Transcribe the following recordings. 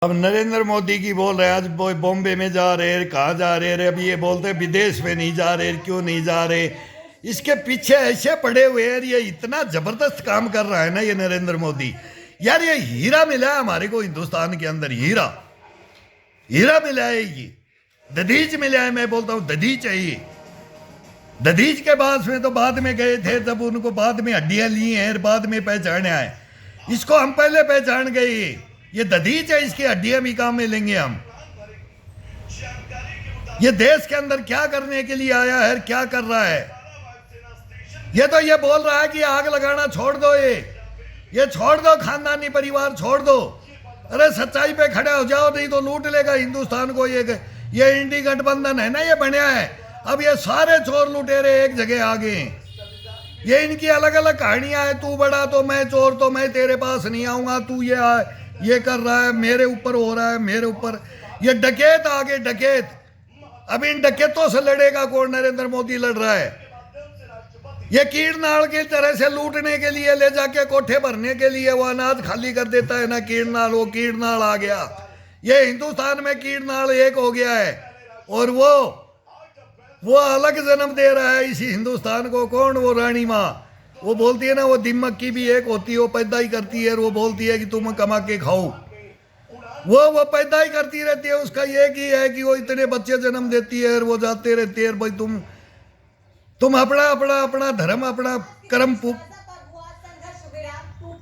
अब नरेंद्र मोदी की बोल रहे हैं, आज बॉम्बे में जा रहे, कहाँ जा रहे, अभी ये बोलते हैं विदेश में नहीं जा रहे, क्यों नहीं जा रहे। इसके पीछे ऐसे पड़े हुए हैं, ये इतना जबरदस्त काम कर रहा है ना ये नरेंद्र मोदी। यार ये हीरा मिला है हमारे को हिंदुस्तान के अंदर, हीरा हीरा मिला है, ये दधीच मिला है। मैं बोलता हूँ दधीच है ये। दधीच के बाद में तो बाद में गए थे, जब उनको बाद में हड्डियां ली हैं, बाद में पहचाने आए। इसको हम पहले पहचान गए, ये दधीच है, इसकी हड्डियां भी काम में लेंगे हम। ये देश के अंदर क्या करने के लिए आया है, क्या कर रहा है। ये तो ये बोल रहा है कि आग लगाना छोड़ दो, ये छोड़ दो, खानदानी परिवार छोड़ दो। अरे सच्चाई पे खड़े हो जाओ, नहीं तो लूट लेगा हिंदुस्तान को। ये इंडी गठबंधन है ना, ये बनया है। अब ये सारे चोर लुटेरे एक जगह आ गए। ये इनकी अलग अलग कहानियां है, तू बड़ा तो मैं चोर, तो मैं तेरे पास नहीं आऊंगा, तू ये कर रहा है, मेरे ऊपर हो रहा है, मेरे ऊपर। ये डकैत आगे डकैत। अब इन डकैतों से लड़ेगा कौन? नरेंद्र मोदी लड़ रहा है। ये कीड़नाड़ की तरह से लूटने के लिए, ले जाके कोठे भरने के लिए वो अनाज खाली कर देता है ना कीड़नाड़। वो कीड़नाड़ आ गया, ये हिंदुस्तान में कीड़नाड़ एक हो गया है, और वो अलग जन्म दे रहा है इसी हिंदुस्तान को। कौन? वो रानी माँ। वो बोलती है ना, वो दिमक की भी एक होती है, वो पैदा ही करती है, और वो बोलती है कि तुम कमा के खाओ। वो पैदा ही करती रहती है। उसका एक ही है कि वो इतने बच्चे जन्म देती है, और वो जाते रहते हैं। भाई तुम अपना अपना अपना धर्म, अपना कर्म,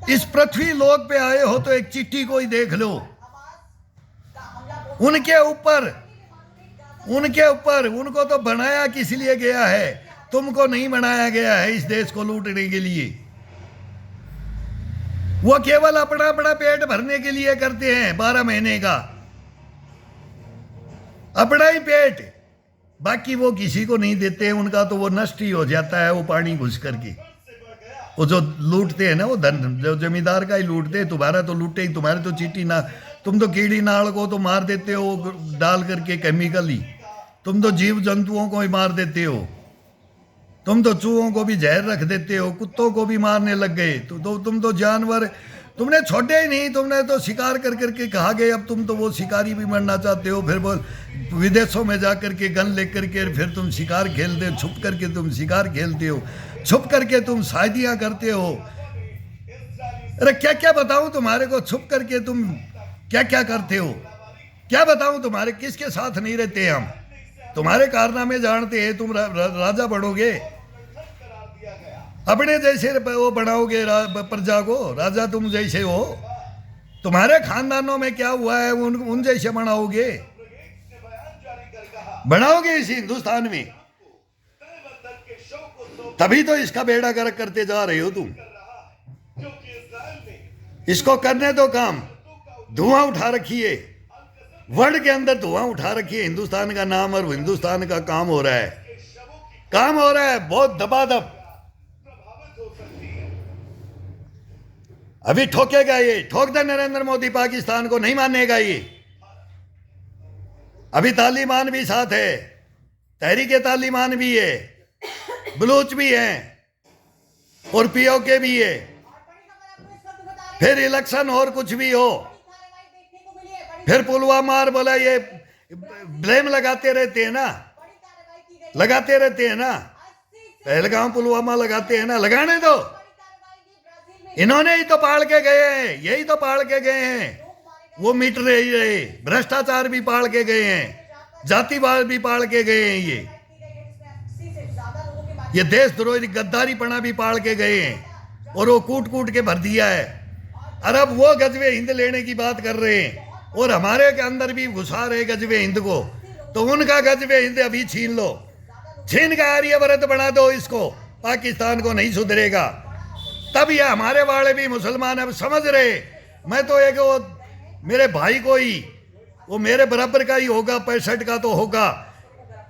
इस पृथ्वी लोक पे आए हो तो एक चिट्ठी को ही देख लो। उनके ऊपर उनको तो बनाया किस लिए गया है? तुमको नहीं बनाया गया है इस देश को लूटने के लिए। वो केवल अपना अपना पेट भरने के लिए करते हैं, 12 महीने का अपना ही पेट, बाकी वो किसी को नहीं देते। उनका तो वो नष्ट ही हो जाता है, वो पानी घुस करके। वो जो लूटते हैं ना, वो धन जो जमींदार का ही लूटते हैं। तुम्हारा तो लूटे ही, तुम्हारे तो चीटी ना, तुम तो कीड़ी नाड़ को तो मार देते हो डाल करके केमिकल ही। तुम तो जीव जंतुओं को ही मार देते हो। तुम तो चूहों को भी जहर रख देते हो, कुत्तों को भी मारने लग गए। तुम तो जानवर तुमने छोड़े ही नहीं। तुमने तो शिकार कर करके कहा गए, अब तुम तो वो शिकारी भी मरना चाहते हो। फिर वो विदेशों में जा करके गन लेकर के फिर तुम शिकार खेलते हो, छुप करके तुम शिकार खेलते हो, छुप करके तुम शादियां करते हो। अरे क्या क्या बताऊं तुम्हारे को, छुप करके तुम क्या क्या करते हो, क्या बताऊं तुम्हारे, किसके साथ नहीं रहते हम। तुम्हारे कारनामे जानते हैं। तुम राजा बनोगे, अपने जैसे वो बनाओगे प्रजा को, राजा तुम जैसे हो। तुम्हारे खानदानों में क्या हुआ है उन जैसे बनाओगे इस हिंदुस्तान में। तभी तो इसका बेड़ा गर्क करते जा रहे हो तुम। इसको करने दो काम। धुआं उठा रखिए, वर्ल्ड के अंदर धुआं उठा रखिए हिंदुस्तान का नाम, और हिंदुस्तान का काम हो रहा है, बहुत दबादब। अभी ठोकेगा, ये ठोक दे नरेंद्र मोदी, पाकिस्तान को नहीं मानेगा ये। अभी तालिबान भी साथ है, तहरीके तालिबान भी है, बलूच भी है, और पीओके भी है। फिर इलेक्शन और कुछ भी हो, फिर पुलवामा और बोला, ये ब्लेम लगाते रहते हैं ना, पहलगाम पुलवामा लगाते हैं ना, लगाने दो। इन्होंने ही तो पाल के गए हैं, यही तो पाल के गए हैं। वो मिट रहे, भ्रष्टाचार भी पाल के गए हैं, जातिवाद भी पाल के गए हैं, ये देशद्रोही गद्दारीपना भी पाल के गए हैं, और वो कूट कूट के भर दिया है। और अब वो गजबे हिंद लेने की बात कर रहे हैं, और हमारे के अंदर भी घुसा रहे गजबे हिंद को। तो उनका गजबे हिंद अभी छीन लो, छीन का आर्यव्रत बना दो इसको, पाकिस्तान को नहीं सुधरेगा। तब ये हमारे वाले भी मुसलमान अब समझ रहे। मैं तो एक वो मेरे भाई को ही, वो मेरे बराबर का ही होगा, 65 का तो होगा।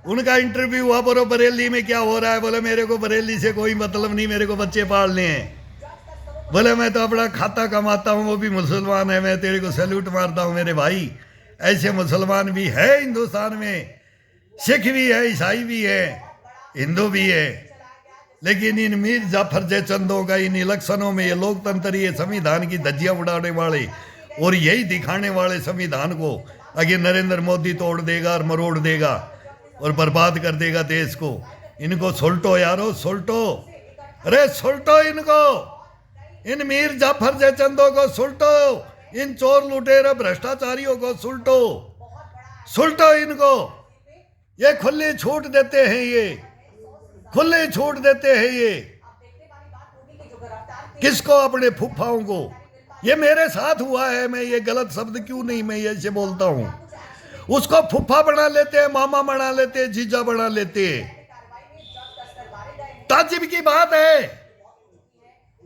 उनका इंटरव्यू हुआ, बोलो बरेली में क्या हो रहा है? बोले मेरे को बरेली से कोई मतलब नहीं, मेरे को बच्चे पालने हैं। बोले मैं तो अपना खाता कमाता हूँ, वो भी मुसलमान है, मैं तेरे को सैल्यूट मारता हूँ मेरे भाई। ऐसे मुसलमान भी है हिंदुस्तान में, सिख भी है, ईसाई भी है, हिंदू भी है। लेकिन इन मीर जाफर जयचंदों का इन इलेक्शनों में, ये लोकतंत्र, ये संविधान की धज्जियां उड़ाने वाले, और यही दिखाने वाले संविधान को आगे नरेंद्र मोदी तोड़ देगा और मरोड़ देगा और बर्बाद कर देगा देश को। इनको सुलटो यारो, सुलटो, अरे सुलटो इनको, इन मीर जाफर जयचंदों को सुलटो, इन चोर लुटेरे भ्रष्टाचारियों को सुलटो, सुलटो इनको। ये खुली छूट देते हैं, ये खुली छूट देते हैं। ये किसको? अपने फुफ्फाओं को। ये मेरे साथ हुआ है, मैं ये गलत शब्द क्यों नहीं मैं ऐसे बोलता हूं। उसको फुफ्फा बना लेते हैं, मामा बना लेते हैं, जीजा बना लेते हैं। ताज्जुब की बात है।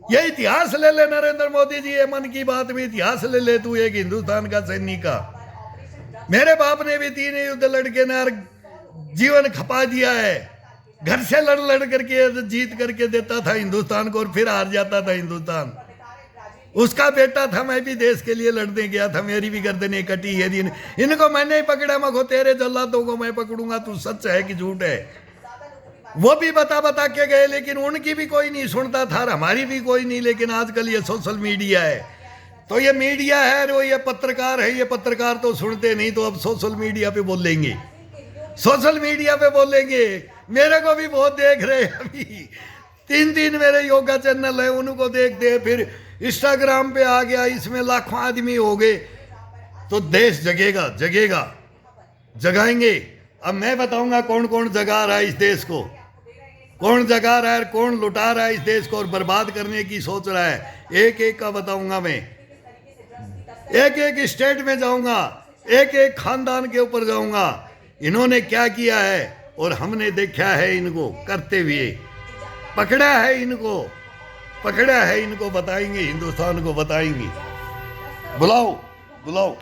ये इतिहास ले ले नरेंद्र मोदी जी, ये मन की बात में इतिहास ले ले तू, एक हिंदुस्तान का सैनिक का। मेरे बाप ने भी 3 युद्ध लड़के ने जीवन खपा दिया है। घर से लड़ लड़ करके जीत करके देता था हिंदुस्तान को और फिर हार जाता था हिंदुस्तान। उसका बेटा था, मैं भी देश के लिए लड़ने गया था, मेरी भी गर्दनें कटी है। इनको मैंने ही पकड़ा, मगो तेरे जल्लादों को मैं पकड़ूंगा, तू सच है कि झूठ है। वो भी बता बता के गए, लेकिन उनकी भी कोई नहीं सुनता था, हमारी भी कोई नहीं। लेकिन आजकल ये सोशल मीडिया है, तो ये मीडिया है, वो ये पत्रकार है, ये पत्रकार तो सुनते नहीं, तो अब सोशल मीडिया पे बोलेंगे, सोशल मीडिया पे बोलेंगे। मेरे को भी बहुत देख रहे हैं अभी, 3 मेरे योगा चैनल है, उनको देखते हैं, फिर इंस्टाग्राम पे आ गया, इसमें लाखों आदमी हो गए। तो देश जगेगा, जगेगा, जगाएंगे। अब मैं बताऊंगा कौन कौन जगा रहा है इस देश को, कौन जगा रहा है, कौन लुटा रहा है इस देश को और बर्बाद करने की सोच रहा है। एक एक का बताऊंगा मैं, एक एक स्टेट में जाऊंगा, एक एक खानदान के ऊपर जाऊंगा, इन्होंने क्या किया है और हमने देखा है इनको करते हुए, पकड़ा है इनको, पकड़ा है इनको, बताएंगे, हिंदुस्तान को बताएंगे। बुलाओ बुलाओ।